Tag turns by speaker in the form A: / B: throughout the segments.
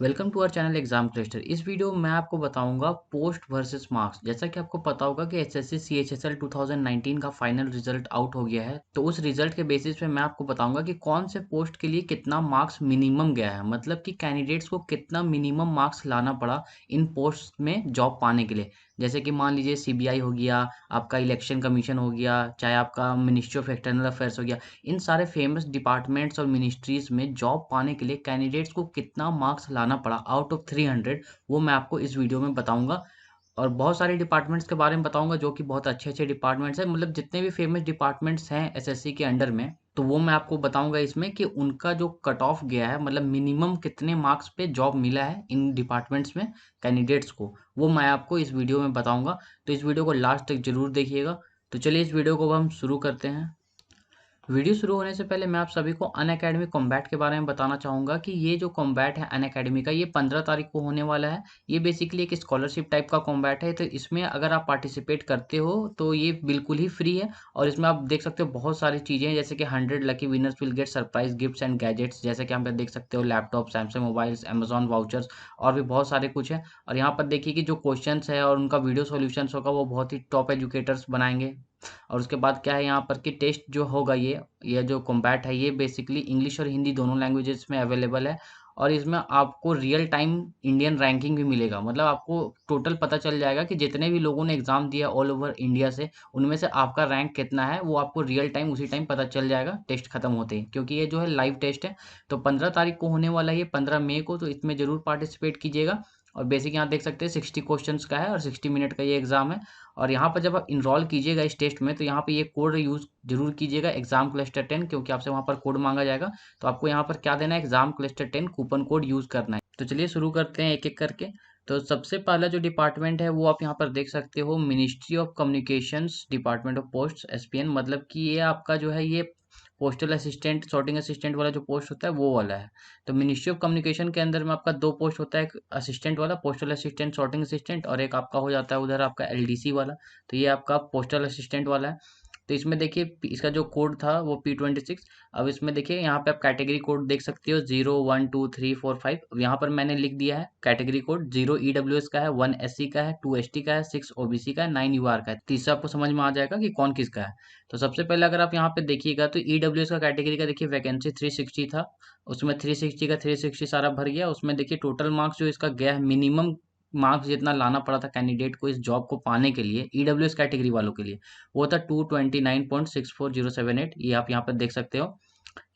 A: Welcome to our channel exam cluster. इस video में मैं आपको बताऊंगा पोस्ट वर्सेस मार्क्स। जैसा कि आपको पता होगा कि एसएससी सीएचएसएल 2019 का फाइनल रिजल्ट आउट हो गया है, तो उस रिजल्ट के बेसिस पे मैं आपको बताऊंगा कि कौन से पोस्ट के लिए कितना मार्क्स मिनिमम गया है, मतलब कि कैंडिडेट्स को कितना मिनिमम मार्क्स लाना पड़ा इन पोस्ट में जॉब पाने के लिए। जैसे कि मान लीजिए सीबीआई हो गया, आपका इलेक्शन कमीशन हो गया, चाहे आपका मिनिस्ट्री ऑफ एक्सटर्नल अफेयर्स हो गया। इन सारे फेमस डिपार्टमेंट्स और मिनिस्ट्रीज में जॉब पाने के लिए कैंडिडेट्स को कितना मार्क्स लाना पड़ा आउट ऑफ 300, वो मैं आपको इस वीडियो में बताऊंगा। और बहुत सारे डिपार्टमेंट्स के बारे में बताऊंगा जो कि बहुत अच्छे अच्छे डिपार्टमेंट्स हैं, मतलब जितने भी फेमस डिपार्टमेंट्स हैं एसएससी के अंडर में, तो वो मैं आपको बताऊंगा इसमें कि उनका जो कट ऑफ गया है, मतलब मिनिमम कितने मार्क्स पे जॉब मिला है इन डिपार्टमेंट्स में कैंडिडेट्स को, वो मैं आपको इस वीडियो में बताऊंगा। तो इस वीडियो को लास्ट तक जरूर देखिएगा। तो चलिए इस वीडियो को हम शुरू करते हैं। वीडियो शुरू होने से पहले मैं आप सभी को अनअकैडमी कॉम्बैट के बारे में बताना चाहूँगा कि ये जो कॉम्बैट है अनअकैडमी का, ये 15 तारीख को होने वाला है। ये बेसिकली एक स्कॉलरशिप टाइप का कॉम्बैट है, तो इसमें अगर आप पार्टिसिपेट करते हो तो ये बिल्कुल ही फ्री है। और इसमें आप देख सकते हो बहुत सारी चीज़ें हैं, जैसे कि 100 lucky winners will get surprise gifts and gadgets, जैसे कि यहाँ पे देख सकते हो laptop, Samsung mobiles, Amazon vouchers, और भी बहुत सारे कुछ है। और यहाँ पर देखिए कि जो क्वेश्चंस है और उनका वीडियो सॉल्यूशंस होगा वो बहुत ही टॉप एजुकेटर्स बनाएंगे। और उसके बाद क्या है यहाँ पर कि टेस्ट जो होगा, ये जो कॉम्बैट है ये बेसिकली इंग्लिश और हिंदी दोनों लैंग्वेजेस में अवेलेबल है। और इसमें आपको रियल टाइम इंडियन रैंकिंग भी मिलेगा, मतलब आपको टोटल पता चल जाएगा कि जितने भी लोगों ने एग्जाम दिया ऑल ओवर इंडिया से, उनमें से आपका रैंक कितना है वो आपको रियल टाइम उसी टाइम पता चल जाएगा टेस्ट खत्म होते ही, क्योंकि ये जो है लाइव टेस्ट है। तो 15 तारीख को होने वाला है, ये 15 मई को, तो इसमें जरूर पार्टिसिपेट कीजिएगा। और बेसिक यहाँ देख सकते हैं 60 क्वेश्चंस का है और 60 मिनट का ये एग्जाम है। और यहाँ पर जब आप इनरोल कीजिएगा इस टेस्ट में, तो यहाँ पे ये कोड यूज़ जरूर कीजिएगा एग्जाम क्लस्टर 10, क्योंकि आपसे वहाँ पर कोड मांगा जाएगा। तो आपको यहाँ पर क्या देना है, exam cluster 10 coupon code use करना है। तो चलिए शुरू करते हैं एक एक करके। तो सबसे पहला जो डिपार्टमेंट है वो आप यहाँ पर देख सकते हो, ministry of communications department of post ESPN, मतलब कि ये आपका जो है ये पोस्टल असिस्टेंट सॉर्टिंग असिस्टेंट वाला जो पोस्ट होता है वो वाला है। तो मिनिस्ट्री ऑफ कम्युनिकेशन के अंदर में आपका दो पोस्ट होता है, एक असिस्टेंट वाला पोस्टल असिस्टेंट सॉर्टिंग असिस्टेंट, और एक आपका हो जाता है उधर आपका एलडीसी वाला। तो ये आपका पोस्टल असिस्टेंट वाला है। तो इसमें देखिए इसका जो कोड था वो P26। अब इसमें देखिए यहाँ पे आप कैटेगरी कोड देख सकते हो 0 1 2 3 4 5। अब यहाँ पर मैंने लिख दिया है कैटेगरी कोड। 0 EWS का है, 1 SC का है, 2 ST का है, 6 OBC का है, 9 UR का है। तीसरा आपको समझ में आ जाएगा कि कौन किसका है। तो सबसे पहले अगर आप यहाँ पे देखिएगा तो EWS का कैटेगरी का देखिए वैकेंसी 360 था, उसमें 360 का 360 सारा भर गया। उसमें देखिए टोटल मार्क्स जो इसका गया है, मिनिमम मार्क्स जितना लाना पड़ा था कैंडिडेट को इस जॉब को पाने के लिए ईडब्ल्यूएस कैटेगरी वालों के लिए, वो था 229.64078। ये आप यहाँ पर देख सकते हो,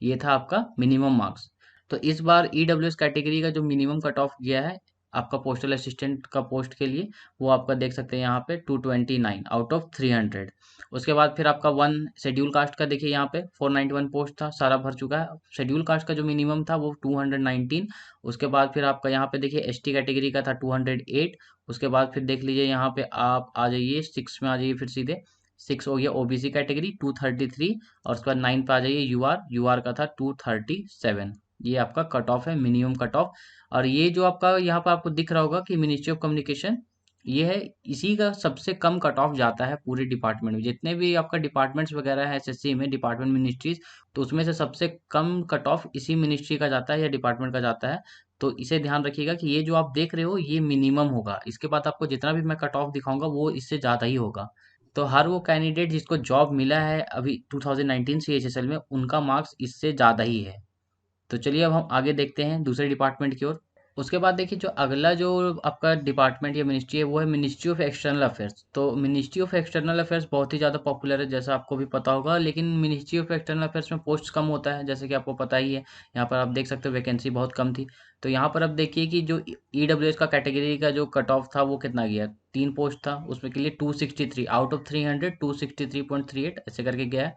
A: ये था आपका मिनिमम मार्क्स। तो इस बार ईडब्ल्यूएस कैटेगरी का जो मिनिमम कट ऑफ गया है आपका पोस्टल असिस्टेंट का पोस्ट के लिए, वो आपका देख सकते हैं यहाँ पे 229 आउट ऑफ 300। उसके बाद फिर आपका वन शेड्यूल कास्ट का देखिए यहाँ पे 491 पोस्ट था, सारा भर चुका है। शेड्यूल कास्ट का जो मिनिमम था वो 219। उसके बाद फिर आपका यहाँ पे देखिए एसटी कैटेगरी का था 208। उसके बाद फिर देख लीजिए यहाँ पे आप आ जाइए 6 में, आ जाइए फिर सीधे 6 हो गया ओबीसी कैटेगरी 233। और उसके बाद 9 पे आ जाइए यूआर, यूआर का था 237। ये आपका कट ऑफ है, मिनिमम कट ऑफ। और ये जो आपका यहाँ पर आपको दिख रहा होगा कि मिनिस्ट्री ऑफ कम्युनिकेशन, ये है, इसी का सबसे कम कट ऑफ जाता है पूरे डिपार्टमेंट में। जितने भी आपका डिपार्टमेंट्स वगैरह है एसएससी में, डिपार्टमेंट मिनिस्ट्रीज, तो उसमें से सबसे कम कट ऑफ इसी मिनिस्ट्री का जाता है या डिपार्टमेंट का जाता है। तो इसे ध्यान रखिएगा कि ये जो आप देख रहे हो ये मिनिमम होगा, इसके बाद आपको जितना भी मैं कट ऑफ दिखाऊंगा वो इससे ज़्यादा ही होगा। तो हर वो कैंडिडेट जिसको जॉब मिला है अभी 2019 सीएचएसएल में, उनका मार्क्स इससे ज़्यादा ही है। तो चलिए अब हम आगे देखते हैं दूसरे डिपार्टमेंट की ओर। उसके बाद देखिए जो अगला जो आपका डिपार्टमेंट या मिनिस्ट्री है वो है मिनिस्ट्री ऑफ एक्सटर्नल अफेयर्स। तो मिनिस्ट्री ऑफ एक्सटर्नल अफेयर्स बहुत ही ज़्यादा पॉपुलर है, जैसा आपको भी पता होगा, लेकिन मिनिस्ट्री ऑफ एक्सटर्नल अफेयर्स में पोस्ट कम होता है, जैसे कि आपको पता ही है। यहाँ पर आप देख सकते हो वैकेंसी बहुत कम थी। तो यहाँ पर आप देखिए कि जो ईडब्ल्यूएस का कैटेगरी का जो कट ऑफ था वो कितना गया, 3 पोस्ट था उसमें के लिए 263 आउट ऑफ 300, 263.38 ऐसे करके गया है।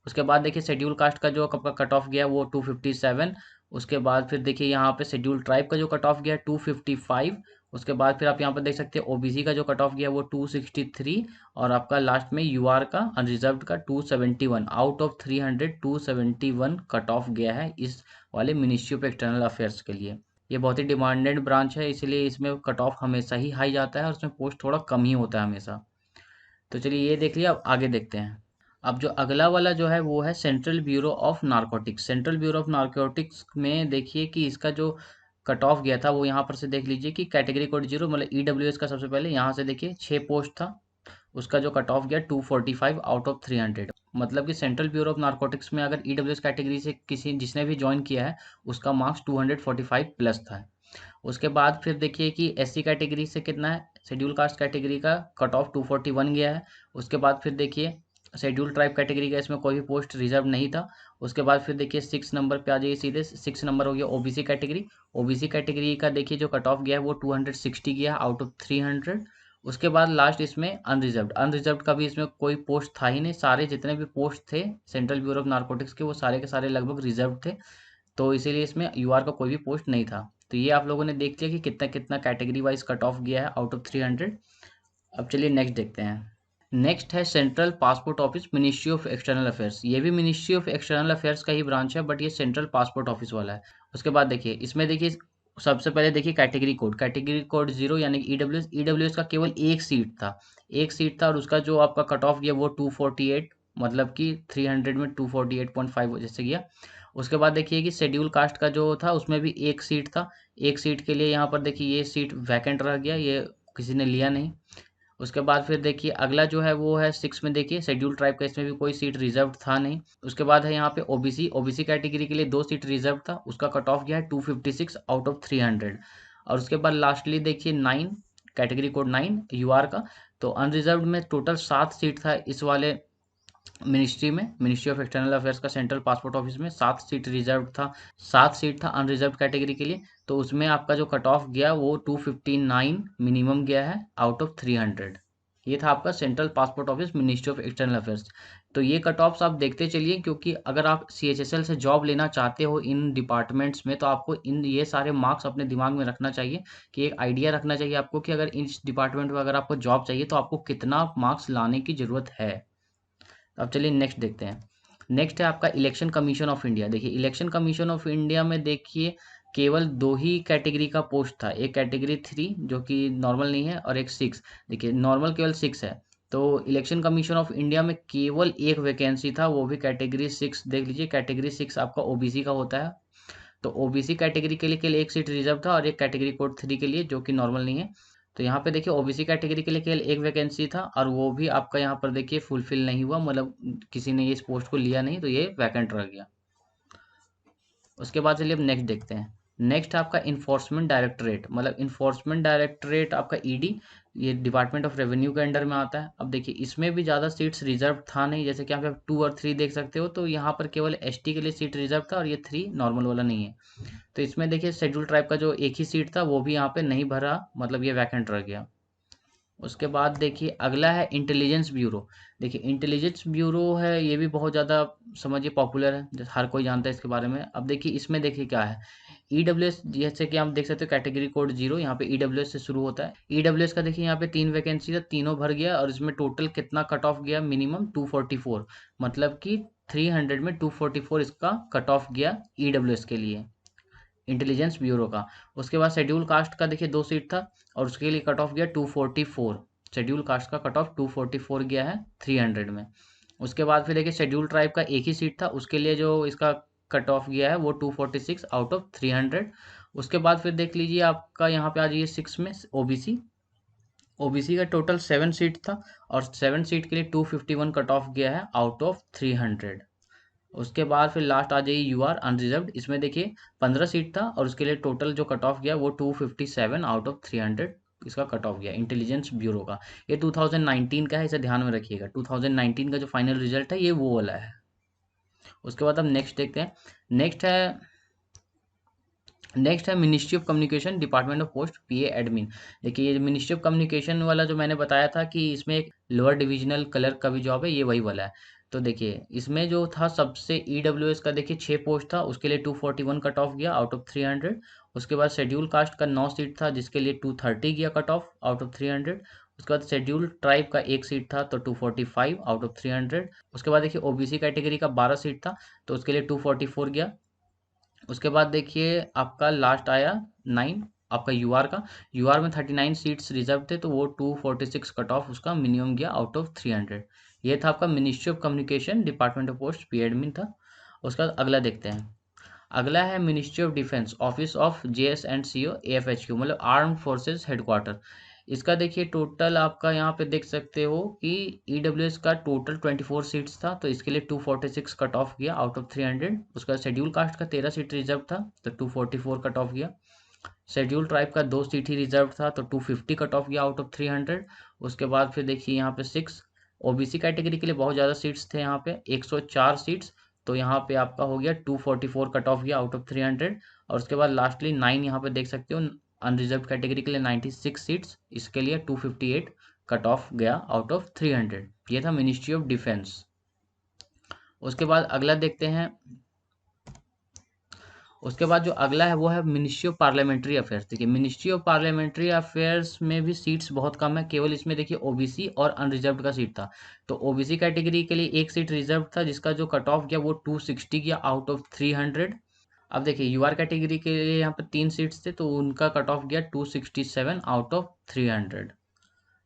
A: उसके बाद देखिए शेड्यूल कास्ट का जो आपका कट ऑफ गया वो 257। उसके बाद फिर देखिए यहाँ पे शेड्यूल ट्राइब का जो कट ऑफ गया 255। उसके बाद फिर आप यहाँ पर देख सकते हैं ओबीसी का जो कट ऑफ गया वो 263। और आपका लास्ट में यूआर का अनरिजर्व का 271 आउट ऑफ 300, 271 कट ऑफ गया है इस वाले मिनिस्ट्री ऑफ एक्सटर्नल अफेयर्स के लिए। ये बहुत ही डिमांडेड ब्रांच है, इसलिए इसमें कट ऑफ हमेशा ही हाई जाता है और उसमें पोस्ट थोड़ा कम ही होता है हमेशा। तो चलिए ये देख लिया, अब आगे देखते हैं। अब जो अगला वाला जो है वो है central bureau of narcotics. Central bureau of narcotics में देखिए कि इसका जो कट ऑफ गया था वो यहाँ पर से देख लीजिए कि कैटेगरी कोड 0 मतलब ईडब्ल्यूएस का सबसे पहले यहाँ से देखिए 6 पोस्ट था, उसका जो कट ऑफ गया 245 आउट ऑफ 300। मतलब कि सेंट्रल ब्यूरो ऑफ नारकोटिक्स में अगर ईडब्ल्यूएस कैटेगरी से किसी जिसने भी ज्वाइन किया है उसका मार्क्स 245 प्लस था। उसके बाद फिर देखिए कि एससी कैटेगरी से कितना है, शेड्यूल कास्ट कैटेगरी का कट ऑफ 241 गया है। उसके बाद फिर देखिए शेड्यूल ट्राइब कैटेगरी का इसमें कोई भी पोस्ट रिजर्व नहीं था। उसके बाद फिर देखिए 6 नंबर पे आ जाइए, सीधे 6 नंबर हो गया ओबीसी कैटेगरी। ओबीसी कैटेगरी का देखिए जो कट ऑफ गया है वो 260 गया आउट ऑफ 300। उसके बाद लास्ट इसमें अनरिजर्व्ड, अनरिजर्व्ड का भी इसमें कोई पोस्ट था ही नहीं, सारे जितने भी पोस्ट थे सेंट्रल ब्यूरो ऑफ नारकोटिक्स के वो सारे के सारे लगभग रिजर्व थे, तो इसीलिए इसमें यूआर का कोई भी पोस्ट नहीं था। तो ये आप लोगों ने देख लिया कि कितना कितना कैटेगरी वाइज कट ऑफ गया है आउट ऑफ 300। अब चलिए नेक्स्ट देखते हैं। नेक्स्ट है central passport office ministry of external affairs. ये भी मिनिस्ट्री ऑफ एक्सटर्नल अफेयर्स का ही ब्रांच है, बट ये सेंट्रल पासपोर्ट ऑफिस वाला है। उसके बाद देखिए इसमें देखिए सबसे पहले देखिए कैटेगरी कोड 0 यानी कि ईडब्ल्यूएस, ईडब्ल्यूएस का केवल एक सीट था, एक सीट था और उसका जो आपका कट ऑफ गया वो 248, मतलब कि 300 में 248.5 जैसे गया। उसके बाद देखिए कि शेड्यूल कास्ट का जो था उसमें भी एक सीट था, एक सीट के लिए यहाँ पर देखिए ये सीट वैकेंट रह गया, ये किसी ने लिया नहीं। उसके बाद फिर देखिए अगला जो है वो है 6 में, देखिए शेड्यूल ट्राइब का, इसमें भी कोई सीट रिजर्व था नहीं। उसके बाद है यहाँ पे ओबीसी, ओबीसी कैटेगरी के लिए 2 सीट रिजर्व था, उसका कट ऑफ गया है 256 आउट ऑफ 300। और उसके बाद लास्टली देखिए 9, कैटेगरी कोड 9 यूआर का। तो अनरिजर्व में टोटल 7 सीट था इस वाले मिनिस्ट्री में, मिनिस्ट्री ऑफ एक्सटर्नल अफेयर्स का सेंट्रल पासपोर्ट ऑफिस में 7 सीट रिजर्व था, 7 सीट था अनरिजर्व कैटेगरी के लिए। तो उसमें आपका जो कट ऑफ गया वो 259 मिनिमम गया है आउट ऑफ 300। ये था आपका central passport office ministry of external affairs. तो ये कट ऑफ्स आप देखते चलिए, क्योंकि अगर आप सीएचएसएल से जॉब लेना चाहते हो इन डिपार्टमेंट्स में तो आपको इन ये सारे मार्क्स अपने दिमाग में रखना चाहिए, कि एक आइडिया रखना चाहिए आपको कि अगर इस डिपार्टमेंट में अगर आपको जॉब चाहिए तो आपको कितना मार्क्स लाने की ज़रूरत है। अब चलिए नेक्स्ट देखते हैं। नेक्स्ट है आपका इलेक्शन कमीशन ऑफ इंडिया। देखिए इलेक्शन कमीशन ऑफ इंडिया में देखिए केवल 2 ही कैटेगरी का पोस्ट था, एक कैटेगरी 3 जो कि नॉर्मल नहीं है और एक 6। देखिए नॉर्मल केवल 6 है, तो इलेक्शन कमीशन ऑफ इंडिया में केवल एक वैकेंसी था, वो भी कैटेगरी 6। देख लीजिए कैटेगरी 6 आपका ओबीसी का होता है, तो ओबीसी कैटेगरी के लिए केवल एक सीट रिजर्व था और एक कैटेगरी कोड 3 के लिए जो कि नॉर्मल नहीं है। तो यहाँ पे देखिए ओबीसी कैटेगरी के लिए केवल एक वैकेंसी था और वो भी आपका यहाँ पर देखिए फुलफिल नहीं हुआ, मतलब किसी ने ये इस पोस्ट को लिया नहीं, तो ये वैकेंट रह गया। उसके बाद चलिए अब नेक्स्ट देखते हैं। नेक्स्ट आपका इन्फोर्समेंट डायरेक्टरेट, मतलब इन्फोर्समेंट डायरेक्टरेट आपका ईडी, ये डिपार्टमेंट ऑफ रेवेन्यू के अंडर में आता है। अब देखिए इसमें भी ज़्यादा सीट्स रिजर्व था नहीं, जैसे कि यहाँ पे 2 और 3 देख सकते हो, तो यहाँ पर केवल एसटी के लिए सीट रिजर्व था और ये 3 नॉर्मल वाला नहीं है। तो इसमें देखिए शेड्यूल ट्राइब का जो एक ही सीट था वो भी यहाँ पे नहीं भरा, मतलब ये वैकेंट रह गया। उसके बाद देखिए अगला है इंटेलिजेंस ब्यूरो। देखिए इंटेलिजेंस ब्यूरो है, ये भी बहुत ज़्यादा समझिए पॉपुलर है, हर कोई जानता है इसके बारे में। अब देखिए इसमें देखिए क्या है, ईडब्ल्यूएस, जैसे कि आप देख सकते हो कैटेगरी कोड 0 यहाँ पे ईडब्ल्यूएस से शुरू होता है। ईडब्ल्यूएस का देखिए यहाँ पे 3 वैकेंसी था, तीनों भर गया और इसमें टोटल कितना कट ऑफ गया, मिनिमम 244, मतलब कि 300 में 244 इसका कट ऑफ गया ईडब्ल्यूएस के लिए, इंटेलिजेंस ब्यूरो का। उसके बाद शेड्यूल कास्ट का देखिए 2 सीट था और उसके लिए कट ऑफ गया 244, शेड्यूल कास्ट का कट ऑफ 244 गया है 300 में। उसके बाद फिर देखिए शेड्यूल ट्राइब का एक ही सीट था, उसके लिए जो इसका कट ऑफ गया है वो 246 आउट ऑफ 300। उसके बाद फिर देख लीजिए आपका यहाँ पे आ जाइए 6 में ओबीसी, ओबीसी का टोटल 7 सीट था और 7 सीट के लिए 251 कट ऑफ गया है आउट ऑफ 300। उसके बाद फिर लास्ट आ जाइए यूआर अनरिजर्व्ड, इसमें देखिए 15 सीट था और उसके लिए टोटल जो कट ऑफ गया वो 257 आउट ऑफ 300 इसका कट ऑफ गया इंटेलिजेंस ब्यूरो का। ये 2019 का है, इसे ध्यान में रखिएगा, 2019 का जो फाइनल रिजल्ट है ये वो वाला है। उसके बाद अब नेक्स्ट देखते हैं। नेक्स्ट है नेक्स्ट है ministry of communication department of post PA admin. देखिए ये मिनिस्ट्री ऑफ कम्युनिकेशन वाला जो मैंने बताया था कि इसमें एक लोअर डिविजनल क्लर्क का भी जॉब है, ये वही वाला है। तो देखिए इसमें जो था सबसे ईडब्ल्यूएस का देखिए 6 पोस्ट था, उसके लिए 241 कट ऑफ गया आउट ऑफ 300। उसके बाद शेड्यूल कास्ट का 9 सीट था जिसके लिए 230 गया कट ऑफ आउट ऑफ 300। उसके बाद शेड्यूल ट्राइब का एक सीट था तो 245 आउट ऑफ 300। उसके बाद देखिए ओबीसी कैटेगरी का 12 सीट था तो उसके लिए 244 गया। उसके बाद देखिए आपका लास्ट आया 9, आपका यूआर का, यूआर में 39 सीट्स रिजर्व थे तो वो 246 कट ऑफ उसका मिनिमम गया आउट ऑफ 300। ये था आपका ministry of communication department of post P admin था। उसका अगला देखते हैं। अगला है ministry of defence, office of JS&CO AFHQ, मतलब आर्म फोर्सेस हेडक्वार्टर। इसका देखिए टोटल आपका यहाँ पे देख सकते हो कि EWS का टोटल 24 सीट्स था, तो इसके लिए 246 कट ऑफ गया आउट ऑफ 300। उसका शेड्यूल कास्ट का 13 सीट रिजर्व था, तो 244 कट ऑफ गया। शेड्यूल ट्राइब का 2 सीट ही रिजर्व था, तो 250 कट ऑफ गया आउट ऑफ 300। उसके बाद फिर देखिए यहाँ पे 6 OBC कैटेगरी के लिए बहुत ज़्यादा सीट्स थे, यहाँ पे 104 सीट्स, तो यहाँ पे आपका हो गया 244 कट ऑफ गया आउट ऑफ 300। और उसके बाद लास्टली 9 यहाँ पे देख सकते हो अनरिजर्व कैटेगरी के लिए 96 सीट्स, इसके लिए 258 कट ऑफ गया आउट ऑफ 300। ये था मिनिस्ट्री ऑफ डिफेंस। उसके बाद अगला देखते हैं, उसके बाद जो अगला है वो है मिनिस्ट्री ऑफ पार्लियामेंट्री अफेयर्स। देखिए मिनिस्ट्री ऑफ पार्लियामेंट्री अफेयर्स में भी सीट्स बहुत कम है, केवल इसमें देखिए ओबीसी और अनरिजर्व का सीट था। तो ओबीसी कैटेगरी के लिए एक सीट रिजर्व था, जिसका जो कट ऑफ गया वो 260 गया आउट ऑफ 300। अब देखिए यूआर कैटेगरी के लिए यहाँ पर 3 सीट्स थे, तो उनका कट ऑफ गया 267 आउट ऑफ 300।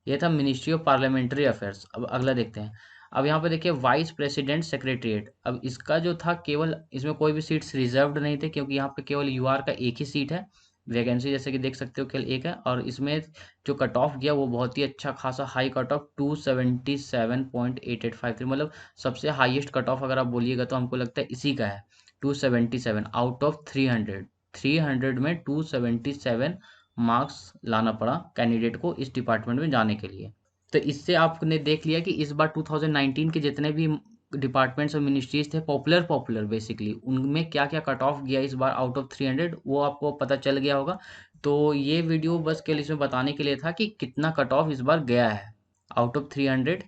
A: ये था मिनिस्ट्री ऑफ पार्लियामेंट्री अफेयर्स। अब अगला देखते हैं। अब यहाँ पे देखिए वाइस प्रेसिडेंट सेक्रेटरीट। अब इसका जो था केवल इसमें कोई भी सीट्स रिजर्व्ड नहीं थे, क्योंकि यहाँ पे केवल यूआर का एक ही सीट है। वैकेंसी जैसे कि देख सकते हो केवल एक है, और इसमें जो कट ऑफ गया वो बहुत ही अच्छा खासा हाई कट ऑफ 277.8853, मतलब सबसे हाईएस्ट कट ऑफ अगर आप बोलिएगा तो हमको लगता है इसी का है। 277 आउट ऑफ 300, 300 में 277 मार्क्स लाना पड़ा कैंडिडेट को इस डिपार्टमेंट में जाने के लिए। तो इससे आपने देख लिया कि इस बार 2019 के जितने भी डिपार्टमेंट्स और मिनिस्ट्रीज थे पॉपुलर बेसिकली, उनमें क्या क्या कट ऑफ गया इस बार आउट ऑफ 300 वो आपको पता चल गया होगा। तो ये वीडियो बस केवल इसमें बताने के लिए था कि कितना कट ऑफ इस बार गया है आउट ऑफ 300,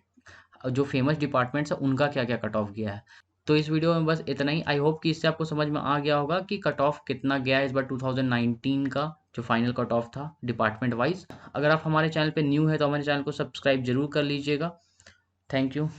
A: जो फेमस डिपार्टमेंट्स है उनका क्या क्या कट ऑफ गया है। तो इस वीडियो में बस इतना ही। आई होप कि इससे आपको समझ में आ गया होगा कि कट ऑफ कितना गया है इस बार 2019 का, जो फाइनल कट ऑफ था डिपार्टमेंट वाइज। अगर आप हमारे चैनल पे न्यू है तो हमारे चैनल को सब्सक्राइब जरूर कर लीजिएगा। Thank you.